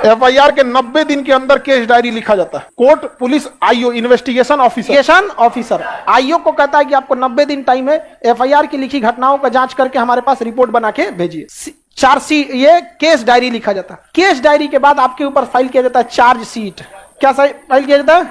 FIR के 90 दिन के अंदर केस डायरी लिखा जाता है। Court, police, IO, investigation officer IO को कहता है कि आपको 90 दिन टाइम है, एफआईआर की लिखी घटनाओं का जांच करके हमारे पास रिपोर्ट बना के भेजिए। चार्जशीट, ये केस डायरी लिखा जाता है। केस डायरी के बाद आपके ऊपर फाइल किया जाता है चार्जशीट। क्या फाइल किया जाता है?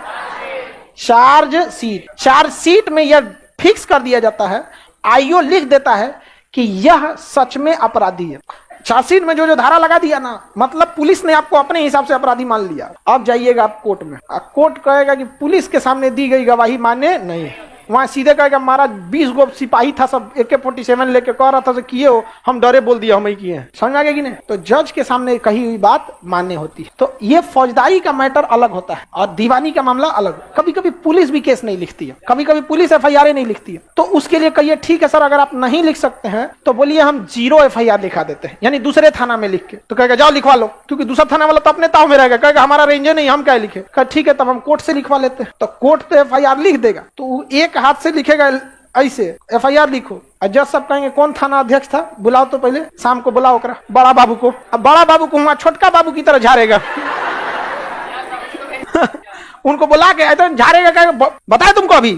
चार्जशीट। चार्जशीट में यह फिक्स कर दिया जाता है, आईओ लिख देता है कि यह सच में अपराधी है। चार्जशीट में जो धारा लगा दिया ना, मतलब पुलिस ने आपको अपने हिसाब से अपराधी मान लिया। अब जाइएगा आप कोर्ट में, कोर्ट कहेगा कि पुलिस के सामने दी गई गवाही मान्य नहीं। वहां सीधे कहेगा महाराज 20 गो सिपाही था, सब AK-47 लेके कह रहा था से किए हो, हम डरे बोल दिया हम ही किए हैं। समझ आ गया कि नहीं? तो जज के सामने कही हुई बात मान्य होती है। तो ये फौजदारी का मैटर अलग होता है और दीवानी का मामला अलग। कभी कभी पुलिस भी केस नहीं लिखती है, कभी कभी पुलिस FIR नहीं लिखती है। तो उसके लिए कहिए ठीक है सर, अगर आप नहीं लिख सकते हैं तो बोलिए हम 0 FIR लिखा देते हैं, यानी दूसरे थाना में लिख के। तो कहेगा जाओ लिखवा लो, क्योंकि दूसरा थाना वाला तो अपने ताव में रहेगा, कहेगा हमारा रेंजर नहीं, हम क्या लिखे। ठीक है तब हम कोर्ट से लिखवा लेते हैं। तो कोर्ट तो FIR लिख देगा, तो एक हाथ से लिखेगा ऐसे FIR लिखो। जज साहब कहेंगे कौन थाना अध्यक्ष था, बुलाओ तो पहले, शाम को बुलाओ ओकरा बड़ा बाबू को। अब बड़ा बाबू को वहां छोटका बाबू की तरह झाड़ेगा उनको बुला के ऐसा झाड़ेगा, कहेगा बताए तुमको अभी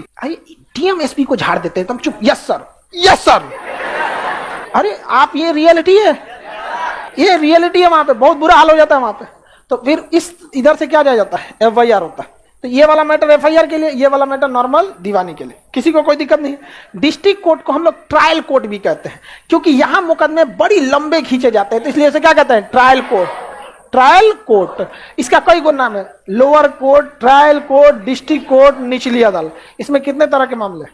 DM SP को झाड़ देते हैं। तुम चुप, यस सर, यस सर। अरे आप, ये रियलिटी है, ये रियलिटी है। वहां पे बहुत बुरा हाल हो जाता है वहां पे। तो फिर इस इधर से क्या जाता है, FIR होता है। तो ये वाला मैटर FIR के लिए, ये वाला मैटर नॉर्मल दीवानी के लिए, किसी को कोई दिक्कत नहीं। डिस्ट्रिक्ट कोर्ट को हम लोग ट्रायल कोर्ट भी कहते हैं, क्योंकि यहाँ मुकदमे बड़ी लंबे खींचे जाते हैं, तो इसलिए इसे क्या कहते हैं, ट्रायल कोर्ट। ट्रायल कोर्ट, इसका कई गो नाम है, lower court, trial court, district court, निचली अदालत। इसमें कितने तरह के मामले?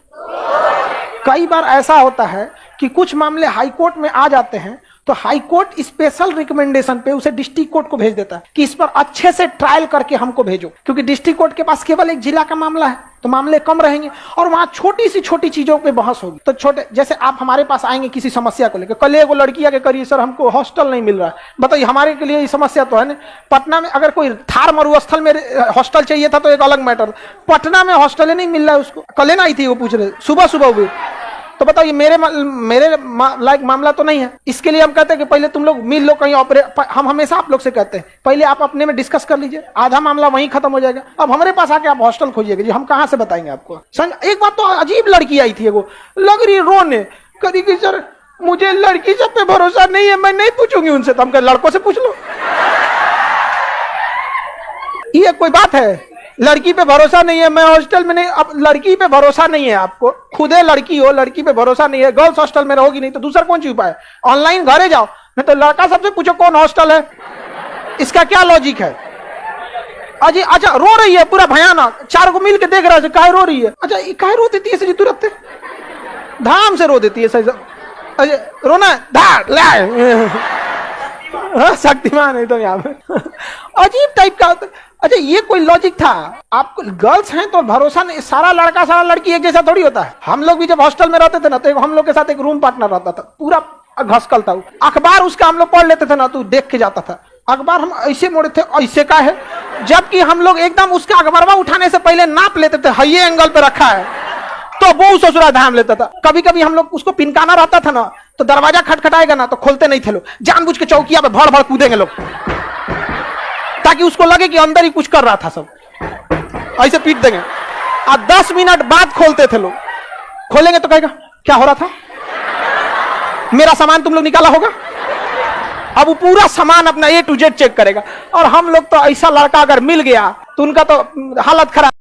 कई बार ऐसा होता है कि कुछ मामले हाई कोर्ट में आ जाते हैं, तो हाई कोर्ट स्पेशल रिकमेंडेशन पे उसे डिस्ट्रिक्ट कोर्ट को भेज देता है कि इस पर अच्छे से ट्रायल करके हमको भेजो, क्योंकि डिस्ट्रिक्ट कोर्ट के पास केवल एक जिला का मामला है, तो मामले कम रहेंगे और वहां छोटी सी छोटी चीजों पे बहस होगी। तो छोटे, जैसे आप हमारे पास आएंगे किसी समस्या को लेकर, कल एगो लड़की आके करिए सर हमको हॉस्टल नहीं मिल रहा है, बताइए हमारे के लिए ये समस्या तो है ना। पटना में अगर कोई थार मरुस्थल में हॉस्टल चाहिए था तो एक अलग मैटर, पटना में हॉस्टल नहीं मिल रहा है उसको। कल ना आई थी वो पूछ रहे सुबह सुबह हुई, तो बताइए मेरे लायक मामला तो नहीं है। इसके लिए हम कहते हैं कि पहले तुम लोग मिल लो कहीं हम हमेशा आप लोग से कहते हैं पहले आप अपने में डिस्कस कर लीजिए, आधा मामला वहीं खत्म हो जाएगा। अब हमारे पास आके आप हॉस्टल खोजिएगा जी, हम कहाँ से बताएंगे आपको। एक बात तो अजीब लड़की आई थी, एगो लग रही रोने, करी कि सर मुझे लड़की सब पे भरोसा नहीं है, मैं नहीं पूछूंगी उनसे। तो हम कह लड़कों से पूछ लो, ये कोई बात है? लड़की पे भरोसा नहीं है, मैं हॉस्टल में नहीं। अब लड़की पे भरोसा नहीं है आपको, खुदे लड़की हो, लड़की पे भरोसा नहीं है, गर्ल्स हॉस्टल में रहोगी नहीं तो दूसरा कौन सी उपाय? ऑनलाइन घरे जाओ, नहीं तो लड़का सबसे पूछो कौन हॉस्टल है। इसका क्या लॉजिक है? अजी अच्छा रो रही है पूरा भयानक, 4 को मिल के देख रहा है काहे रो रही है। अच्छा ये काहे रो देती है सजी, तुरंत धाम से रो देती है सही। रोना धार शक्तिमान है तो यहाँ पे अजीब टाइप का। अच्छा ये कोई लॉजिक था? आपको गर्ल्स हैं तो भरोसा नहीं, सारा लड़का सारा लड़की एक जैसा थोड़ी होता है। हम लोग भी जब हॉस्टल में रहते थे ना, तो हम लोग के साथ एक रूम पार्टनर रहता था, पूरा घसकल था। अखबार उसका हम लोग पढ़ लेते थे ना, तो देख के जाता था अखबार हम ऐसे मोड़े थे, ऐसे का है, जबकि हम लोग एकदम उसका अखबारवा उठाने से पहले नाप लेते थे, ये एंगल पे रखा है, तो वो ससुरा धाम लेता था। कभी कभी हम लोग उसको पिनकाना रहता था ना, तो दरवाजा खटखटाएगा ना तो खोलते नहीं थे लोग, जानबूझ के चौकिया पे भड़ भड़ कूदेंगे लोग, ताकि उसको लगे कि अंदर ही कुछ कर रहा था, सब ऐसे पीट देंगे। और 10 मिनट बाद खोलते थे लोग, खोलेंगे तो कहेगा क्या हो रहा था, मेरा सामान तुम लोग निकाला होगा। अब वो पूरा सामान अपना A to Z चेक करेगा। और हम लोग तो ऐसा लड़का अगर मिल गया तो उनका तो हालत खराब।